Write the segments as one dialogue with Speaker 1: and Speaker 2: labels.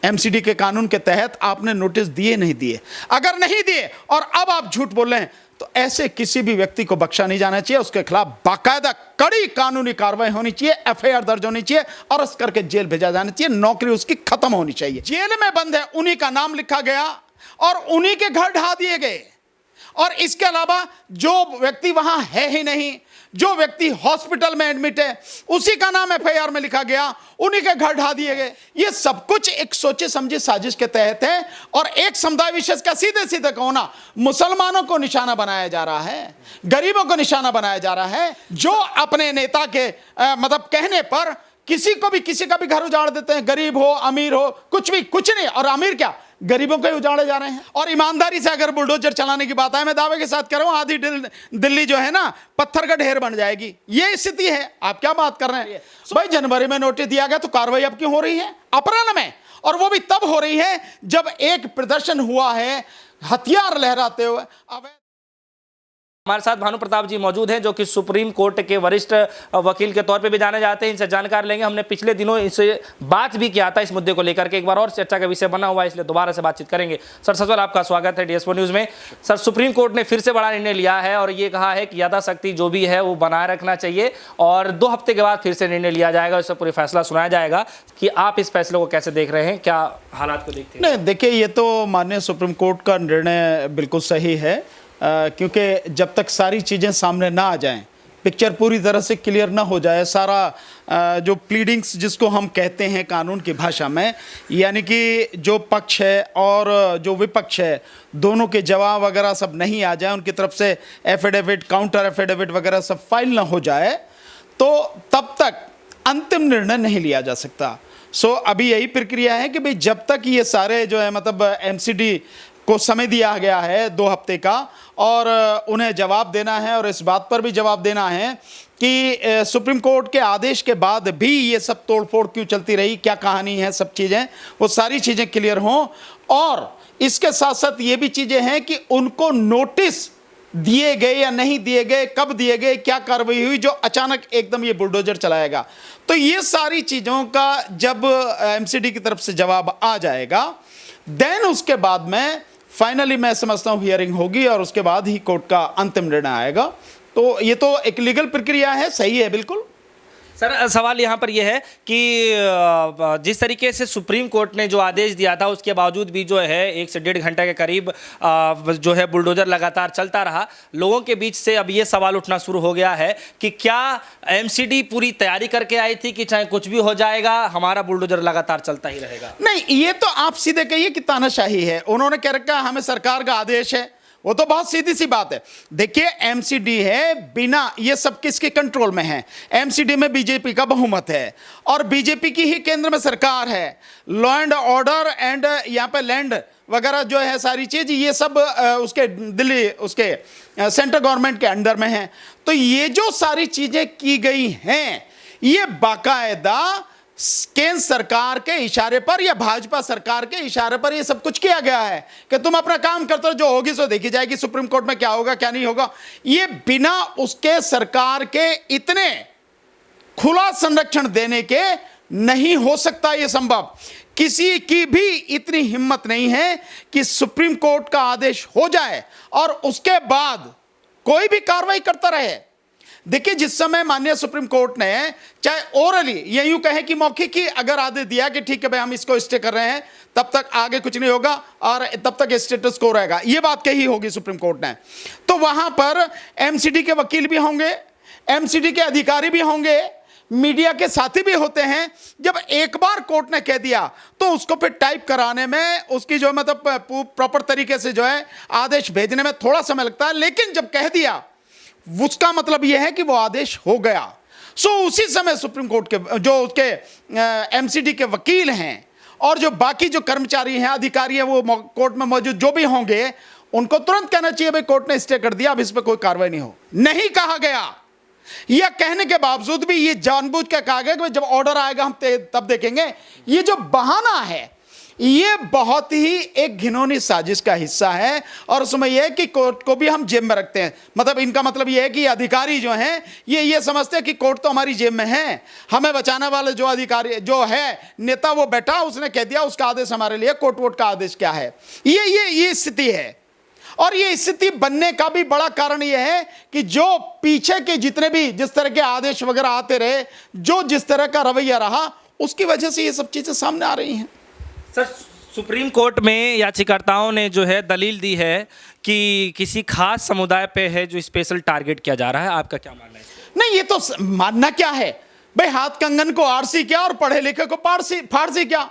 Speaker 1: MCD के कानून के तहत आपने नोटिस दिए नहीं दिए, अगर नहीं दिए और अब आप झूठ बोल रहे हैं तो ऐसे किसी भी व्यक्ति को बख्शा नहीं जाना चाहिए। उसके खिलाफ बाकायदा कड़ी कानूनी कार्रवाई होनी चाहिए, एफआईआर दर्ज होनी चाहिए, अरेस्ट करके जेल भेजा जाना चाहिए, नौकरी उसकी खत्म होनी चाहिए। जेल में बंद है, उन्हीं का नाम लिखा गया और उन्हीं के घर ढा दिए गए, और इसके अलावा जो व्यक्ति वहां है ही नहीं, जो व्यक्ति हॉस्पिटल में एडमिट है, उसी का नाम एफआईआर में लिखा गया, उन्हीं के घर ढा दिए गए। ये सब कुछ एक सोचे समझे साजिश के तहत है और एक समुदाय विशेष का सीधे सीधे कहो ना, मुसलमानों को निशाना बनाया जा रहा है, गरीबों को निशाना बनाया जा रहा है, जो अपने नेता के मतलब कहने पर किसी को भी किसी का भी घर उजाड़ देते हैं, गरीब हो अमीर हो, कुछ भी, कुछ नहीं, और अमीर क्या, गरीबों को ही उजाड़े जा रहे हैं। और ईमानदारी से अगर बुलडोजर चलाने की बात है, मैं दावे के साथ कह रहा हूं आधी दिल्ली जो है ना पत्थर का ढेर बन जाएगी। ये स्थिति है। आप क्या बात कर रहे हैं भाई? जनवरी में नोटिस दिया गया तो कार्रवाई अब क्यों हो रही है अप्रैल में? और वो भी तब हो रही है जब एक प्रदर्शन हुआ है हथियार लहराते हुए। अब
Speaker 2: हमारे साथ भानु प्रताप जी मौजूद हैं, जो कि सुप्रीम कोर्ट के वरिष्ठ वकील के तौर पे भी जाने जाते हैं। इनसे जानकारी लेंगे। हमने पिछले दिनों इनसे बात भी किया था इस मुद्दे को लेकर के, एक बार और चर्चा का विषय बना हुआ है, इसलिए दोबारा से बातचीत करेंगे। सर सबसे पहले आपका स्वागत है DS4 न्यूज़ में। सर, सुप्रीम कोर्ट ने फिर से बड़ा निर्णय लिया है और ये कहा है कि यथाशक्ति जो भी है वो बनाए रखना चाहिए और 2 हफ्ते के बाद फिर से निर्णय लिया जाएगा, इससे पूरी फैसला सुनाया जाएगा। कि आप इस फैसले को कैसे देख रहे हैं, क्या हालात को देखते हैं?
Speaker 1: नहीं, देखिए, ये तो माननीय सुप्रीम कोर्ट का निर्णय बिल्कुल सही है, क्योंकि जब तक सारी चीज़ें सामने ना आ जाएं, पिक्चर पूरी तरह से क्लियर ना हो जाए, सारा जो प्लीडिंग्स जिसको हम कहते हैं कानून की भाषा में, यानी कि जो पक्ष है और जो विपक्ष है, दोनों के जवाब वगैरह सब नहीं आ जाए, उनकी तरफ से एफिडेविट, काउंटर एफिडेविट वगैरह सब फाइल ना हो जाए, तो तब तक अंतिम निर्णय नहीं लिया जा सकता। सो अभी यही प्रक्रिया है कि भाई जब तक ये सारे जो है मतलब एमसीडी को समय दिया गया है 2 हफ्ते का, और उन्हें जवाब देना है, और इस बात पर भी जवाब देना है कि सुप्रीम कोर्ट के आदेश के बाद भी ये सब तोड़फोड़ क्यों चलती रही, क्या कहानी है, सब चीज़ें, वो सारी चीज़ें क्लियर हों। और इसके साथ साथ ये भी चीज़ें हैं कि उनको नोटिस दिए गए या नहीं दिए गए, कब दिए गए, क्या कार्रवाई हुई जो अचानक एकदम ये बुलडोजर चलाएगा। तो ये सारी चीज़ों का जब एमसीडी की तरफ से जवाब आ जाएगा, देन उसके बाद में फाइनली मैं समझता हूँ हियरिंग होगी और उसके बाद ही कोर्ट का अंतिम निर्णय आएगा। तो ये तो एक लीगल प्रक्रिया है, सही है बिल्कुल।
Speaker 2: सर, सवाल यहाँ पर यह है कि जिस तरीके से सुप्रीम कोर्ट ने जो आदेश दिया था उसके बावजूद भी जो है 1 से 1.5 घंटे के करीब जो है बुलडोजर लगातार चलता रहा। लोगों के बीच से अब ये सवाल उठना शुरू हो गया है कि क्या एमसीडी पूरी तैयारी करके आई थी कि चाहे कुछ भी हो जाएगा हमारा बुलडोजर लगातार चलता ही रहेगा?
Speaker 1: नहीं, ये तो आप सीधे कहिए कि तानाशाही है। उन्होंने कह रखा हमें सरकार का आदेश है, वो तो बहुत सीधी सी बात है। देखिए, एमसीडी है, बिना ये सब किसके कंट्रोल में है? एमसीडी में बीजेपी का बहुमत है और बीजेपी की ही केंद्र में सरकार है। लॉ एंड ऑर्डर एंड यहाँ पे लैंड वगैरह जो है सारी चीज, ये सब उसके दिल्ली उसके सेंट्रल गवर्नमेंट के अंडर में है। तो ये जो सारी चीजें की गई हैं, ये बाकायदा केंद्र सरकार के इशारे पर या भाजपा सरकार के इशारे पर ये सब कुछ किया गया है कि तुम अपना काम करते हो, जो होगी सो देखी जाएगी, सुप्रीम कोर्ट में क्या होगा क्या नहीं होगा। ये बिना उसके सरकार के इतने खुला संरक्षण देने के नहीं हो सकता। ये संभव, किसी की भी इतनी हिम्मत नहीं है कि सुप्रीम कोर्ट का आदेश हो जाए और उसके बाद कोई भी कार्रवाई करता रहे। देखिए, जिस समय माननीय सुप्रीम कोर्ट ने चाहे ओरली ये यूं कहे कि मौखिक ही अगर आदेश दिया कि ठीक है भाई हम इसको स्टे कर रहे हैं, तब तक आगे कुछ नहीं होगा और तब तक स्टेटस को रहेगा, ये बात कही होगी सुप्रीम कोर्ट ने, तो वहां पर एमसीडी के वकील भी होंगे, एमसीडी के अधिकारी भी होंगे, मीडिया के साथी भी होते हैं। जब एक बार कोर्ट ने कह दिया तो उसको फिर टाइप कराने में, उसकी जो मतलब प्रॉपर तरीके से जो है आदेश भेजने में थोड़ा समय लगता है, लेकिन जब कह दिया उसका मतलब यह है कि वो आदेश हो गया। सो उसी समय सुप्रीम कोर्ट के जो उसके एमसीडी के वकील हैं और जो बाकी जो कर्मचारी हैं, अधिकारी हैं, वो कोर्ट में मौजूद जो भी होंगे, उनको तुरंत कहना चाहिए भाई कोर्ट ने स्टे कर दिया, अब इस पर कोई कार्रवाई नहीं हो। नहीं कहा गया। यह कहने के बावजूद भी ये जानबूझ के कहा गया कि जब ऑर्डर आएगा हम तब देखेंगे। ये जो बहाना है, ये बहुत ही एक घिनौनी साजिश का हिस्सा है। और उसमें यह है कि कोर्ट को भी हम जेब में रखते हैं। मतलब इनका मतलब यह है कि अधिकारी जो हैं ये समझते हैं कि कोर्ट तो हमारी जेब में है, हमें बचाने वाले जो अधिकारी जो है नेता वो बैठा, उसने कह दिया, उसका आदेश हमारे लिए, कोर्ट वोट का आदेश क्या है। ये स्थिति है। और ये स्थिति बनने का भी बड़ा कारण यह है कि जो पीछे के जितने भी जिस तरह के आदेश वगैरह आते रहे, जो जिस तरह का रवैया रहा, उसकी वजह से ये सब चीजें सामने आ रही हैं।
Speaker 2: सर, सुप्रीम कोर्ट में याचिकाकर्ताओं ने जो है दलील दी है कि किसी खास समुदाय पे है जो स्पेशल टारगेट किया जा रहा है। आपका क्या मानना है?
Speaker 1: नहीं, ये तो मानना क्या है भाई, हाथ कंगन को आरसी क्या और पढ़े लिखे को फारसी क्या,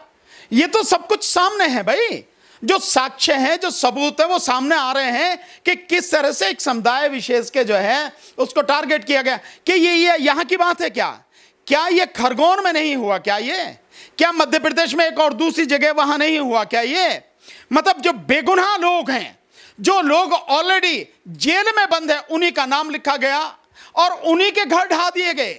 Speaker 1: ये तो सब कुछ सामने है भाई। जो साक्ष्य हैं, जो सबूत है, वो सामने आ रहे हैं कि किस तरह से एक समुदाय विशेष के जो है उसको टारगेट किया गया। कि ये यहां की बात है क्या ये खरगोन में नहीं हुआ क्या मध्य प्रदेश में एक और दूसरी जगह वहां नहीं हुआ क्या? ये मतलब जो बेगुनाह लोग हैं, जो लोग ऑलरेडी जेल में बंद है, उन्हीं का नाम लिखा गया और उन्हीं के घर ढा दिए गए।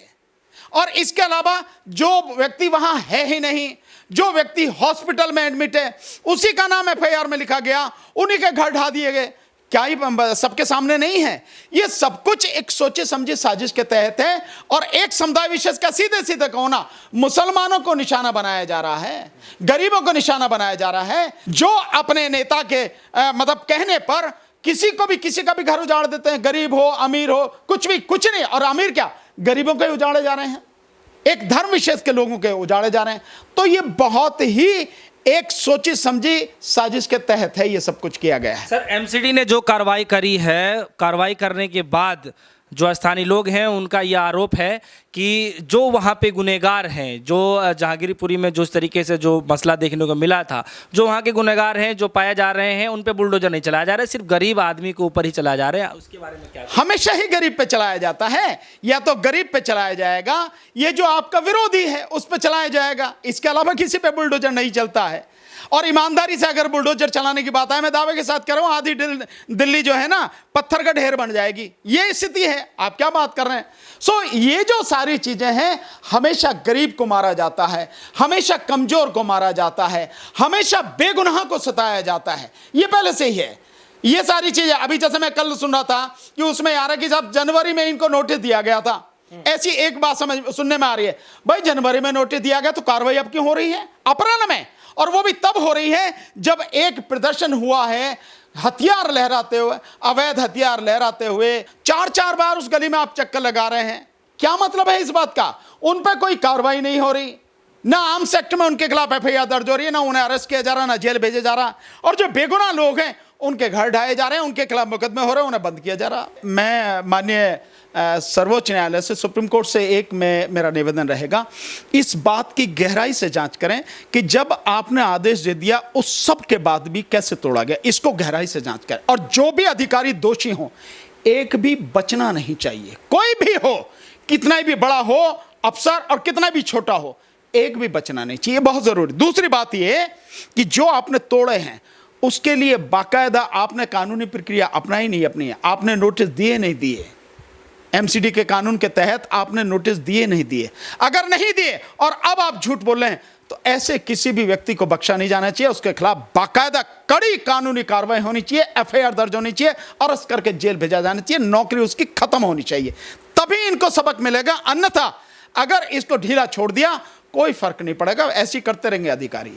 Speaker 1: और इसके अलावा जो व्यक्ति वहां है ही नहीं, जो व्यक्ति हॉस्पिटल में एडमिट है, उसी का नाम एफआईआर में लिखा गया, उन्हीं के घर ढा दिए गए। क्या ही सबके सामने नहीं है? ये सब कुछ एक सोचे समझे साजिश के तहत है। और एक समुदाय विशेष का सीधे सीधे कोना मुसलमानों को निशाना बनाया जा रहा है, गरीबों को निशाना बनाया जा रहा है, जो अपने नेता के मतलब कहने पर किसी का भी घर उजाड़ देते हैं। गरीब हो, अमीर हो, कुछ नहीं। और अमीर क्या, गरीबों के उजाड़े जा रहे हैं, एक धर्म विशेष के लोगों के उजाड़े जा रहे हैं। तो ये बहुत ही एक सोची समझी साजिश के तहत है ये सब कुछ किया गया है।
Speaker 2: सर, एमसीडी ने जो कार्रवाई करी है, कार्रवाई करने के बाद जो स्थानीय लोग हैं उनका यह आरोप है कि जो वहाँ पे गुनहगार हैं, जो जहांगीरपुरी में जिस तरीके से जो मसला देखने को मिला था, जो वहाँ के गुनहगार हैं जो पाए जा रहे हैं, उन पे बुलडोजर नहीं चलाया जा रहा है, सिर्फ गरीब आदमी के ऊपर ही चलाया जा रहा है। उसके बारे में क्या?
Speaker 1: हमेशा ही गरीब पे चलाया जाता है, या तो गरीब पे चलाया जाएगा, ये जो आपका विरोधी है उस पे चलाया जाएगा। इसके अलावा किसी पे बुलडोजर नहीं चलता है। और ईमानदारी से अगर बुलडोजर चलाने की बात है, मैं दावे के साथ कह रहा हूं, आधी दिल्ली जो है ना पत्थर का ढेर बन जाएगी। ये स्थिति है, आप क्या बात कर रहे हैं? सो ये जो सारी चीजें हैं, हमेशा गरीब को मारा जाता है, हमेशा कमजोर को मारा जाता है, हमेशा बेगुनाह को सताया जाता है। ये पहले से ही है। ये सारी चीजें अभी जैसे मैं कल सुन रहा था कि उसमें आ रहा कि साहब जनवरी में इनको नोटिस दिया गया था। ऐसी एक बात सुनने में आ रही है, भाई जनवरी में नोटिस दिया गया तो कार्रवाई अब क्यों हो रही है अप्रैल में? और वो भी तब हो रही है जब एक प्रदर्शन हुआ है, हथियार लहराते हुए, अवैध हथियार लहराते हुए 4-4 बार उस गली में आप चक्कर लगा रहे हैं। क्या मतलब है इस बात का? उन पर कोई कार्रवाई नहीं हो रही, ना आर्म्स एक्ट में उनके खिलाफ एफआईआर दर्ज हो रही है, ना उन्हें अरेस्ट किया जा रहा, ना जेल भेजा जा रहा। और जो बेगुनाह लोग हैं उनके घर ढाए जा रहे हैं, उनके खिलाफ मुकदमे हो रहे हैं, उन्हें बंद किया जा रहा। मैं माननीय सर्वोच्च न्यायालय से, सुप्रीम कोर्ट से एक मेरा निवेदन रहेगा, इस बात की गहराई से जांच करें कि जब आपने आदेश दे दिया उस सब के बाद भी कैसे तोड़ा गया, इसको गहराई से जांच करें। और जो भी अधिकारी दोषी हो, एक भी बचना नहीं चाहिए। कोई भी हो, कितना भी बड़ा हो अफसर और कितना भी छोटा हो, एक भी बचना नहीं चाहिए, बहुत जरूरी। दूसरी बात यह कि जो आपने तोड़े हैं उसके लिए बाकायदा आपने कानूनी प्रक्रिया अपनाई नहीं अपनी है। आपने नोटिस दिए नहीं दिए, एमसीडी के कानून के तहत आपने नोटिस दिए नहीं दिए। अगर नहीं दिए और अब आप झूठ बोल रहे हैं तो ऐसे किसी भी व्यक्ति को बख्शा नहीं जाना चाहिए। उसके खिलाफ बाकायदा कड़ी कानूनी कार्रवाई होनी चाहिए, एफआईआर दर्ज होनी चाहिए, अरेस्ट करके जेल भेजा जाना चाहिए, नौकरी उसकी खत्म होनी चाहिए, तभी इनको सबक मिलेगा। अन्यथा अगर इसको ढीला छोड़ दिया कोई फर्क नहीं पड़ेगा, ऐसे करते रहेंगे अधिकारी।